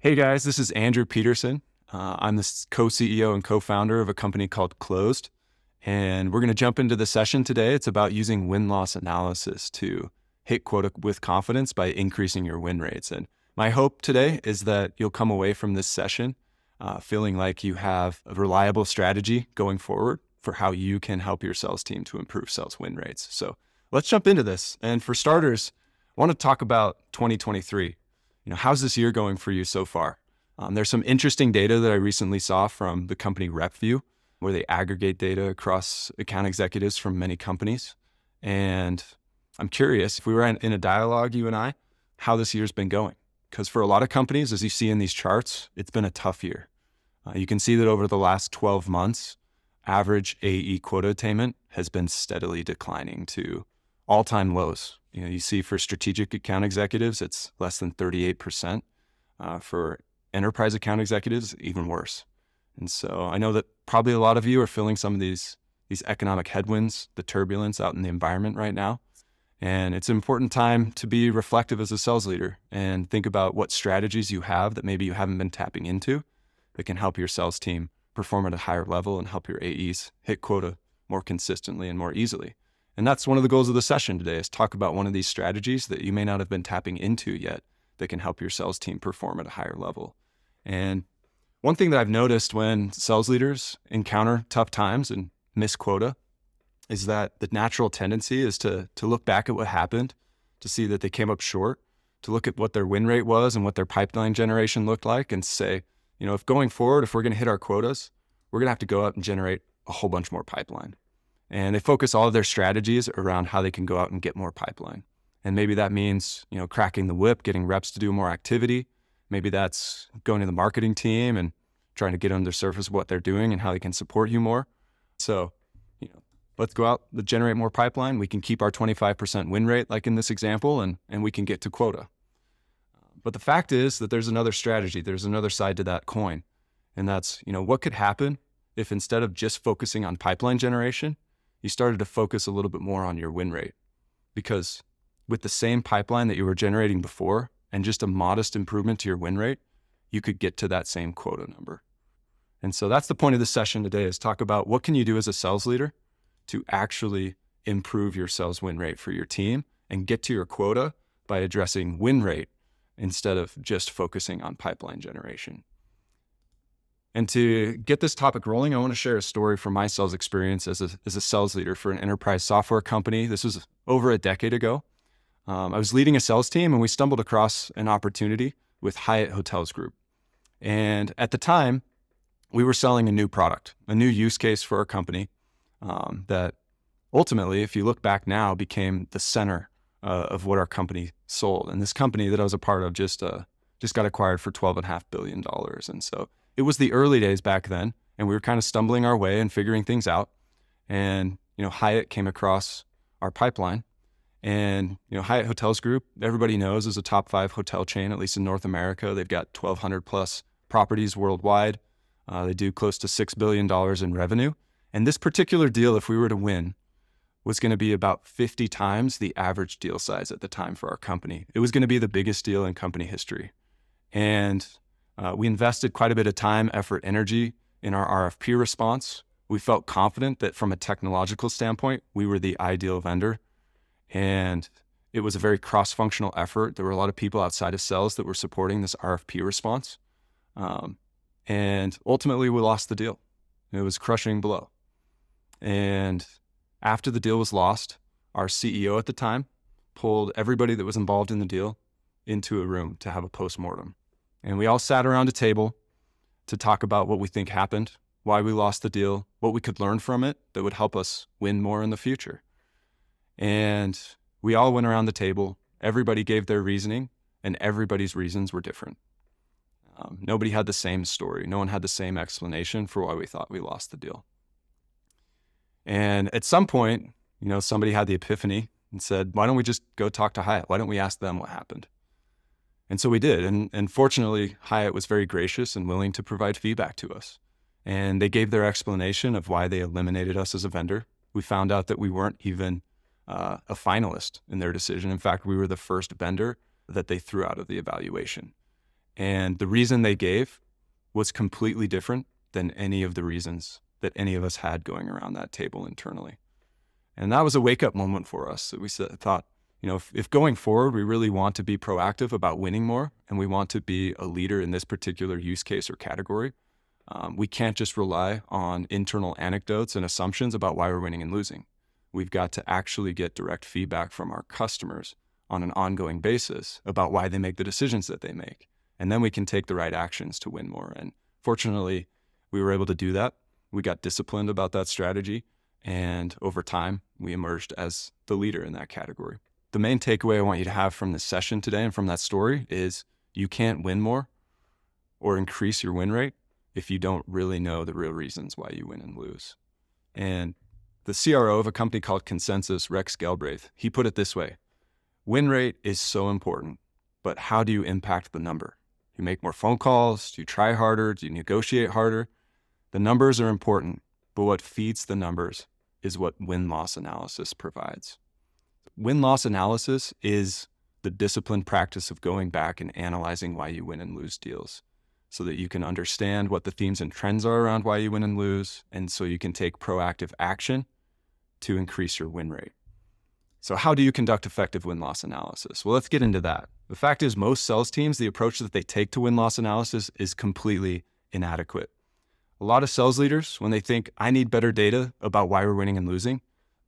Hey guys, this is Andrew Peterson. I'm the co-CEO and co-founder of a company called Closed, and we're going to jump into the session today. It's about using win-loss analysis to hit quota with confidence by increasing your win rates. And my hope today is that you'll come away from this session feeling like you have a reliable strategy going forward for how you can help your sales team to improve sales win rates. So let's jump into this. And for starters, I want to talk about 2023. How's this year going for you so far? There's some interesting data that I recently saw from the company RepView, where they aggregate data across account executives from many companies. And I'm curious, if we were in a dialogue, you and I, how this year's been going. Because for a lot of companies, as you see in these charts, it's been a tough year. You can see that over the last 12 months, average AE quota attainment has been steadily declining to all-time lows. You see for strategic account executives, it's less than 38%. For enterprise account executives, even worse. And so I know that probably a lot of you are feeling some of these economic headwinds, the turbulence out in the environment right now. And it's an important time to be reflective as a sales leader and think about what strategies you have that maybe you haven't been tapping into that can help your sales team perform at a higher level and help your AEs hit quota more consistently and more easily. And that's one of the goals of the session today, is talk about one of these strategies that you may not have been tapping into yet that can help your sales team perform at a higher level. And one thing that I've noticed when sales leaders encounter tough times and miss quota is that the natural tendency is to look back at what happened, to see that they came up short, to look at what their win rate was and what their pipeline generation looked like and say, if going forward, if we're going to hit our quotas, we're going to have to go out and generate a whole bunch more pipeline. And they focus all of their strategies around how they can go out and get more pipeline. And maybe that means, cracking the whip, getting reps to do more activity. Maybe that's going to the marketing team and trying to get under the surface of what they're doing and how they can support you more. So, let's go out, let's generate more pipeline. We can keep our 25% win rate, like in this example, and we can get to quota. But the fact is that there's another strategy. There's another side to that coin. And that's, what could happen if instead of just focusing on pipeline generation, you started to focus a little bit more on your win rate? Because with the same pipeline that you were generating before and just a modest improvement to your win rate, you could get to that same quota number. And so that's the point of this session today, is talk about what can you do as a sales leader to actually improve your sales win rate for your team and get to your quota by addressing win rate instead of just focusing on pipeline generation. And to get this topic rolling, I want to share a story from my sales experience as a sales leader for an enterprise software company. This was over a decade ago. I was leading a sales team and we stumbled across an opportunity with Hyatt Hotels Group. And at the time, we were selling a new product, a new use case for our company that ultimately, if you look back now, became the center of what our company sold. And this company that I was a part of just got acquired for $12.5 billion. And so it was the early days back then, and we were kind of stumbling our way and figuring things out. And, Hyatt came across our pipeline. And, Hyatt Hotels Group, everybody knows, is a top 5 hotel chain, at least in North America. They've got 1,200 plus properties worldwide. They do close to $6 billion in revenue. And this particular deal, if we were to win, was going to be about 50 times the average deal size at the time for our company. It was going to be the biggest deal in company history. And we invested quite a bit of time, effort, energy in our RFP response. We felt confident that from a technological standpoint, we were the ideal vendor. And it was a very cross-functional effort. There were a lot of people outside of sales that were supporting this RFP response. And ultimately, we lost the deal. It was a crushing blow. And after the deal was lost, our CEO at the time pulled everybody that was involved in the deal into a room to have a postmortem. And we all sat around a table to talk about what we think happened, why we lost the deal, what we could learn from it that would help us win more in the future. And we all went around the table. Everybody gave their reasoning, and everybody's reasons were different. Nobody had the same story. No one had the same explanation for why we thought we lost the deal. And at some point, somebody had the epiphany and said, why don't we just go talk to Hyatt? Why don't we ask them what happened? And so we did. And fortunately, Hyatt was very gracious and willing to provide feedback to us. And they gave their explanation of why they eliminated us as a vendor. We found out that we weren't even a finalist in their decision. In fact, we were the first vendor that they threw out of the evaluation. And the reason they gave was completely different than any of the reasons that any of us had going around that table internally. And that was a wake-up moment for us. We thought, if going forward, we really want to be proactive about winning more, and we want to be a leader in this particular use case or category, we can't just rely on internal anecdotes and assumptions about why we're winning and losing. We've got to actually get direct feedback from our customers on an ongoing basis about why they make the decisions that they make. And then we can take the right actions to win more. And fortunately, we were able to do that. We got disciplined about that strategy. And over time, we emerged as the leader in that category. The main takeaway I want you to have from this session today and from that story is you can't win more or increase your win rate if you don't really know the real reasons why you win and lose. And the CRO of a company called Consensus, Rex Galbraith, he put it this way: win rate is so important, but how do you impact the number? You make more phone calls? Do you try harder? Do you negotiate harder? The numbers are important, but what feeds the numbers is what win-loss analysis provides. Win-loss analysis is the disciplined practice of going back and analyzing why you win and lose deals so that you can understand what the themes and trends are around why you win and lose, and so you can take proactive action to increase your win rate. So how do you conduct effective win-loss analysis? Well, let's get into that. The fact is, most sales teams, the approach that they take to win-loss analysis is completely inadequate. A lot of sales leaders, when they think, I need better data about why we're winning and losing,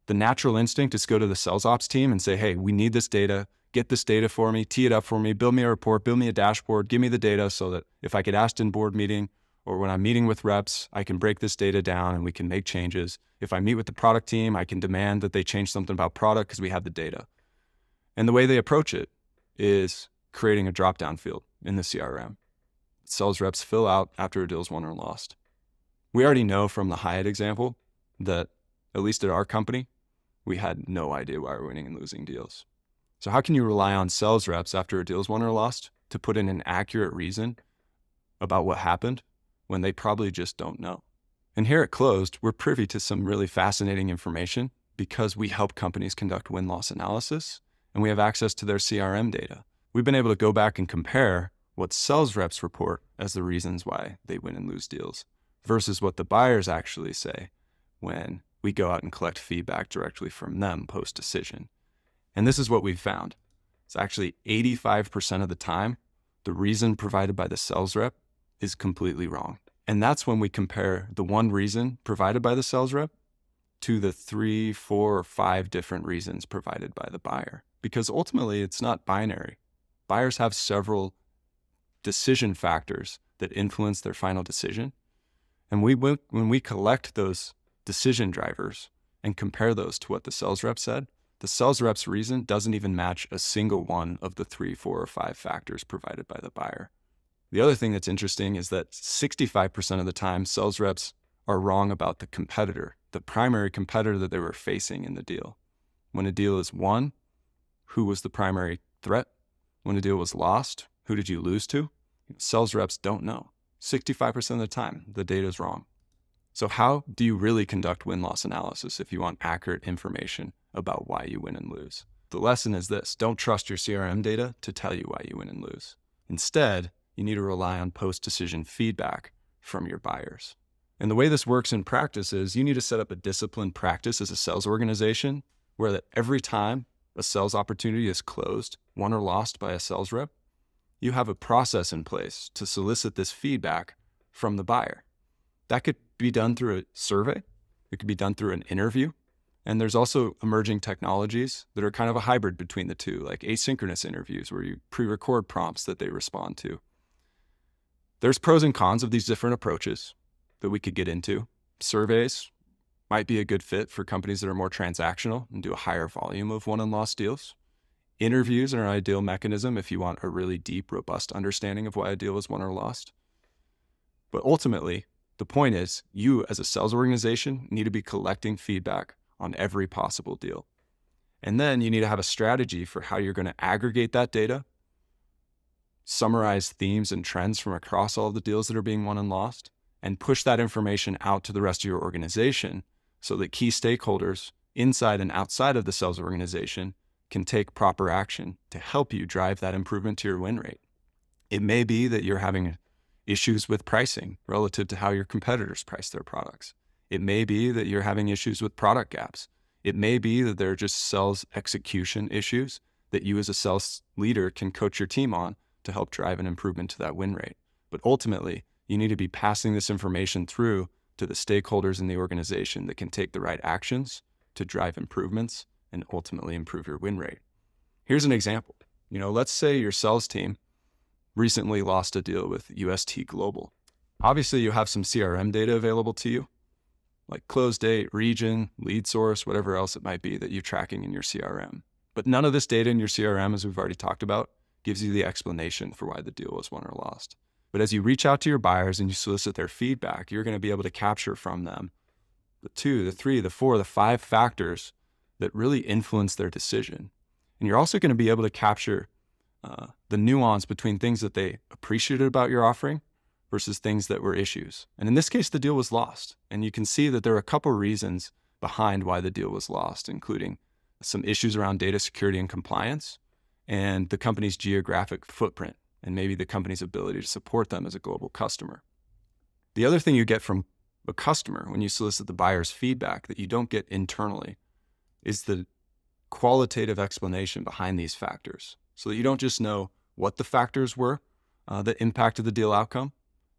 the natural instinct is go to the sales ops team and say, hey, we need this data, get this data for me, tee it up for me, build me a report, build me a dashboard, give me the data so that if I get asked in board meeting or when I'm meeting with reps, I can break this data down and we can make changes. If I meet with the product team, I can demand that they change something about product because we have the data. And the way they approach it is creating a drop-down field in the CRM. Sales reps fill out after a deal is won or lost. We already know from the Hyatt example that, at least at our company, we had no idea why we're winning and losing deals. So how can you rely on sales reps after a deal is won or lost to put in an accurate reason about what happened when they probably just don't know? And here at Closed, we're privy to some really fascinating information because we help companies conduct win-loss analysis and we have access to their CRM data. We've been able to go back and compare what sales reps report as the reasons why they win and lose deals versus what the buyers actually say when we go out and collect feedback directly from them post-decision. And this is what we've found. It's actually 85% of the time, the reason provided by the sales rep is completely wrong. And that's when we compare the one reason provided by the sales rep to the 3, 4, or 5 different reasons provided by the buyer. Because ultimately, it's not binary. Buyers have several decision factors that influence their final decision. And when we collect those decision drivers and compare those to what the sales rep said, the sales rep's reason doesn't even match a single one of the 3, 4, or 5 factors provided by the buyer. The other thing that's interesting is that 65% of the time, sales reps are wrong about the competitor, the primary competitor that they were facing in the deal. When a deal is won, who was the primary threat? When a deal was lost, who did you lose to? Sales reps don't know. 65% of the time, the data is wrong. So how do you really conduct win-loss analysis if you want accurate information about why you win and lose? The lesson is this: don't trust your CRM data to tell you why you win and lose. Instead, you need to rely on post-decision feedback from your buyers. And the way this works in practice is you need to set up a disciplined practice as a sales organization where that every time a sales opportunity is closed, won or lost by a sales rep, you have a process in place to solicit this feedback from the buyer. That could be done through a survey. It could be done through an interview. And there's also emerging technologies that are kind of a hybrid between the two, like asynchronous interviews where you pre-record prompts that they respond to. There's pros and cons of these different approaches that we could get into. Surveys might be a good fit for companies that are more transactional and do a higher volume of won and lost deals. Interviews are an ideal mechanism if you want a really deep, robust understanding of why a deal was won or lost. But ultimately, the point is you as a sales organization need to be collecting feedback on every possible deal. And then you need to have a strategy for how you're going to aggregate that data, summarize themes and trends from across all of the deals that are being won and lost, and push that information out to the rest of your organization so that key stakeholders inside and outside of the sales organization can take proper action to help you drive that improvement to your win rate. It may be that you're having issues with pricing relative to how your competitors price their products. It may be that you're having issues with product gaps. It may be that there are just sales execution issues that you as a sales leader can coach your team on to help drive an improvement to that win rate. But ultimately, you need to be passing this information through to the stakeholders in the organization that can take the right actions to drive improvements and ultimately improve your win rate. Here's an example. Let's say your sales team recently lost a deal with UST Global. Obviously, you have some CRM data available to you, like close date, region, lead source, whatever else it might be that you're tracking in your CRM. But none of this data in your CRM, as we've already talked about, gives you the explanation for why the deal was won or lost. But as you reach out to your buyers and you solicit their feedback, you're going to be able to capture from them the 2, the 3, the 4, the 5 factors that really influence their decision. And you're also going to be able to capture the nuance between things that they appreciated about your offering versus things that were issues. And in this case, the deal was lost. And you can see that there are a couple reasons behind why the deal was lost, including some issues around data security and compliance and the company's geographic footprint and maybe the company's ability to support them as a global customer. The other thing you get from a customer when you solicit the buyer's feedback that you don't get internally is the qualitative explanation behind these factors, so that you don't just know what the factors were that impacted the deal outcome,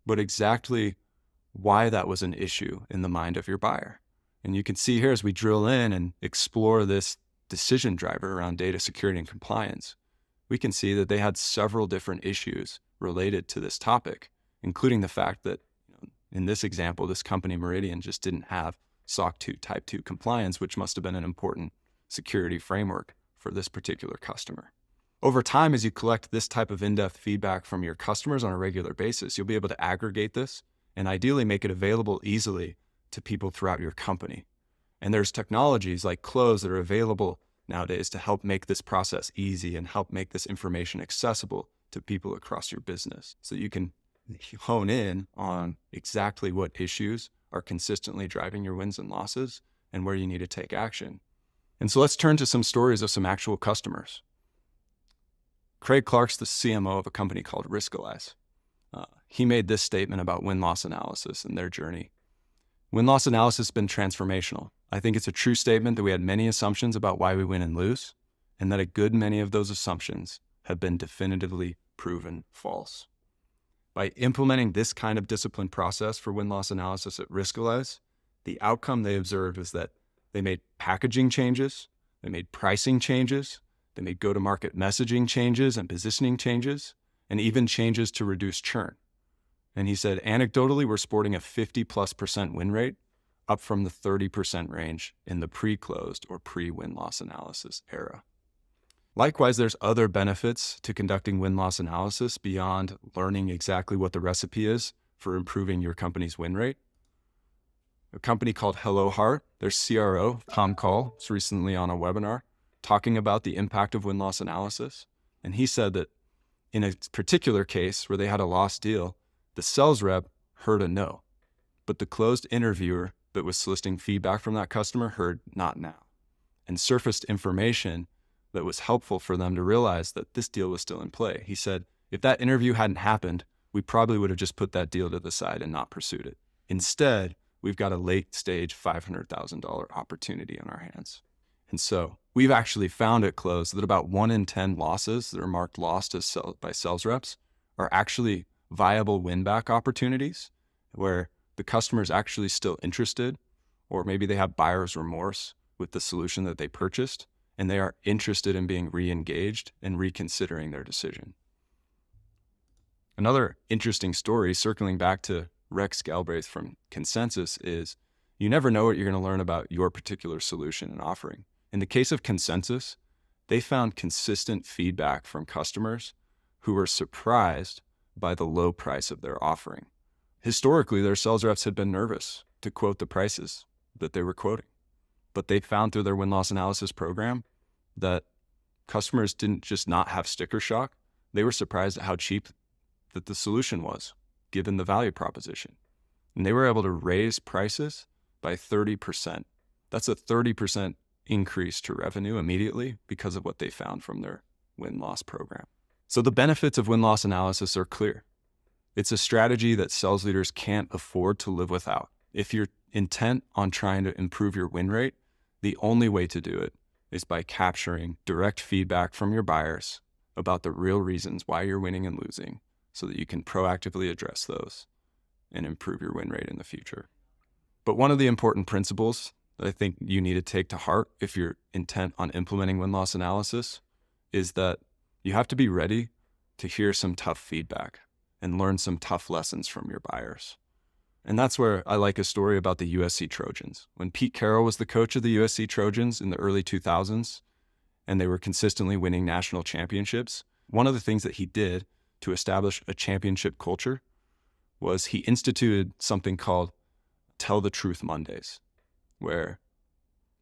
but exactly why that was an issue in the mind of your buyer. And you can see here as we drill in and explore this decision driver around data security and compliance, we can see that they had several different issues related to this topic, including the fact that in this example, this company Meridian just didn't have SOC 2 Type 2 compliance, which must have been an important security framework for this particular customer. Over time, as you collect this type of in-depth feedback from your customers on a regular basis, you'll be able to aggregate this and ideally make it available easily to people throughout your company. And there's technologies like Close that are available nowadays to help make this process easy and help make this information accessible to people across your business, so you can hone in on exactly what issues are consistently driving your wins and losses and where you need to take action. And so let's turn to some stories of some actual customers. Craig Clark's the CMO of a company called Riskalyze. He made this statement about win-loss analysis and their journey. Win-loss analysis has been transformational. I think it's a true statement that we had many assumptions about why we win and lose, and that a good many of those assumptions have been definitively proven false. By implementing this kind of disciplined process for win-loss analysis at Riskalyze, the outcome they observed was that they made packaging changes, they made pricing changes, they made go-to-market messaging changes and positioning changes, and even changes to reduce churn. And he said, anecdotally, we're sporting a 50+% win rate, up from the 30% range in the pre-closed or pre-win-loss analysis era. Likewise, there's other benefits to conducting win-loss analysis beyond learning exactly what the recipe is for improving your company's win rate. A company called Hello Heart, their CRO, Tom Call, was recently on a webinar talking about the impact of win-loss analysis. And he said that in a particular case where they had a lost deal, the sales rep heard a no, but the closed interviewer that was soliciting feedback from that customer heard not now, and surfaced information that was helpful for them to realize that this deal was still in play. He said, if that interview hadn't happened, we probably would have just put that deal to the side and not pursued it. Instead, we've got a late stage $500,000 opportunity on our hands. And so we've actually found at Close that about 1 in 10 losses that are marked lost by sales reps are actually viable win-back opportunities where the customer is actually still interested, or maybe they have buyer's remorse with the solution that they purchased, and they are interested in being re-engaged and reconsidering their decision. Another interesting story, circling back to Rex Galbraith from Consensus, is you never know what you're going to learn about your particular solution and offering. In the case of Consensus, they found consistent feedback from customers who were surprised by the low price of their offering. Historically, their sales reps had been nervous to quote the prices that they were quoting, but they found through their win-loss analysis program that customers didn't just not have sticker shock. They were surprised at how cheap that the solution was, given the value proposition. And they were able to raise prices by 30%. That's a 30% increase to revenue immediately because of what they found from their win-loss program. So the benefits of win-loss analysis are clear. It's a strategy that sales leaders can't afford to live without. If you're intent on trying to improve your win rate, the only way to do it is by capturing direct feedback from your buyers about the real reasons why you're winning and losing so that you can proactively address those and improve your win rate in the future. But one of the important principles that I think you need to take to heart if you're intent on implementing win-loss analysis is that you have to be ready to hear some tough feedback and learn some tough lessons from your buyers. And that's where I like a story about the USC Trojans. When Pete Carroll was the coach of the USC Trojans in the early 2000s, and they were consistently winning national championships, one of the things that he did to establish a championship culture was he instituted something called Tell the Truth Mondays, where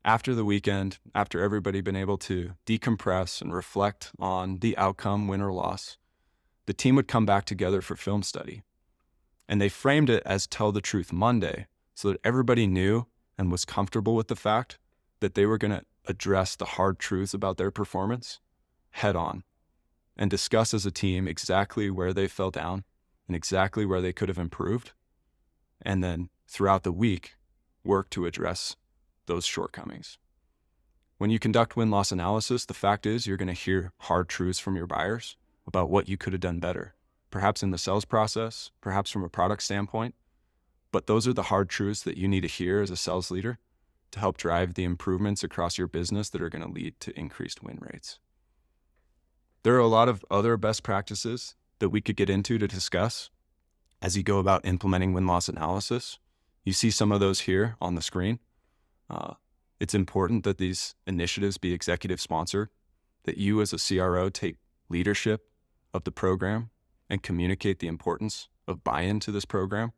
after the weekend, after everybody been able to decompress and reflect on the outcome, win or loss, the team would come back together for film study. And they framed it as Tell the Truth Monday so that everybody knew and was comfortable with the fact that they were going to address the hard truths about their performance head on and discuss as a team exactly where they fell down and exactly where they could have improved. And then throughout the week, work to address those shortcomings. When you conduct win-loss analysis, the fact is you're going to hear hard truths from your buyers about what you could have done better, perhaps in the sales process, perhaps from a product standpoint. But those are the hard truths that you need to hear as a sales leader to help drive the improvements across your business that are going to lead to increased win rates. There are a lot of other best practices that we could get into to discuss as you go about implementing win-loss analysis. You see some of those here on the screen. It's important that these initiatives be executive sponsored, that you as a CRO take leadership of the program and communicate the importance of buy-in to this program.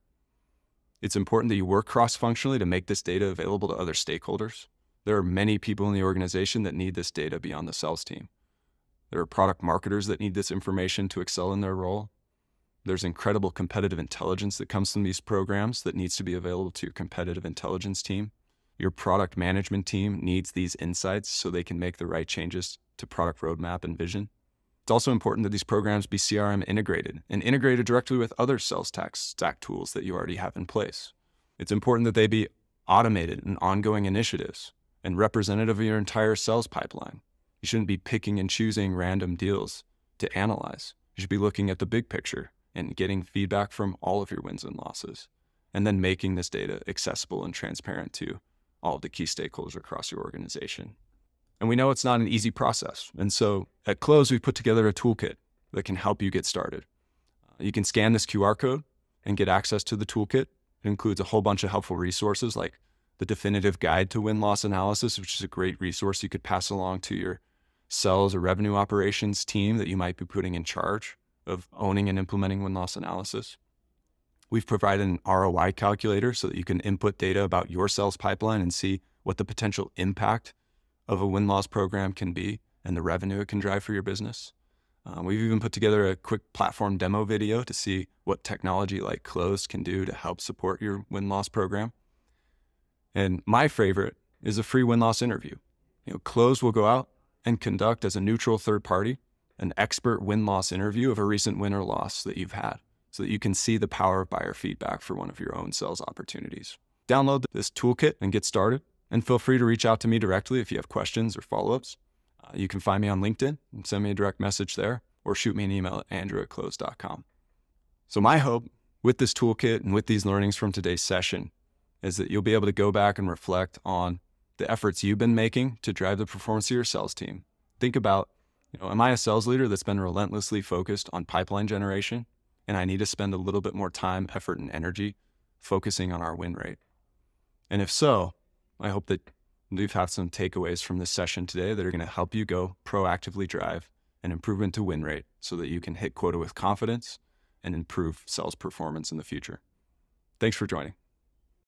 It's important that you work cross-functionally to make this data available to other stakeholders. There are many people in the organization that need this data beyond the sales team. There are product marketers that need this information to excel in their role. There's incredible competitive intelligence that comes from these programs that needs to be available to your competitive intelligence team. Your product management team needs these insights so they can make the right changes to product roadmap and vision. It's also important that these programs be CRM integrated and integrated directly with other sales tech stack tools that you already have in place. It's important that they be automated and ongoing initiatives and representative of your entire sales pipeline. You shouldn't be picking and choosing random deals to analyze. You should be looking at the big picture and getting feedback from all of your wins and losses, and then making this data accessible and transparent to all of the key stakeholders across your organization. And we know it's not an easy process. And so at Close, we've put together a toolkit that can help you get started. You can scan this QR code and get access to the toolkit. It includes a whole bunch of helpful resources like the Definitive Guide to Win-Loss Analysis, which is a great resource you could pass along to your sales or revenue operations team that you might be putting in charge of owning and implementing win-loss analysis. We've provided an ROI calculator so that you can input data about your sales pipeline and see what the potential impact of a win-loss program can be and the revenue it can drive for your business. We've even put together a quick platform demo video to see what technology like Close can do to help support your win-loss program. And my favorite is a free win-loss interview. Close will go out and conduct as a neutral third party an expert win-loss interview of a recent win or loss that you've had so that you can see the power of buyer feedback for one of your own sales opportunities. Download this toolkit and get started. And feel free to reach out to me directly if you have questions or follow-ups. You can find me on LinkedIn and send me a direct message there, or shoot me an email at andrew@close.com. So my hope with this toolkit and with these learnings from today's session is that you'll be able to go back and reflect on the efforts you've been making to drive the performance of your sales team. Think about, am I a sales leader that's been relentlessly focused on pipeline generation, and I need to spend a little bit more time, effort, and energy focusing on our win rate? And if so, I hope that we've had some takeaways from this session today that are going to help you go proactively drive an improvement to win rate so that you can hit quota with confidence and improve sales performance in the future. Thanks for joining.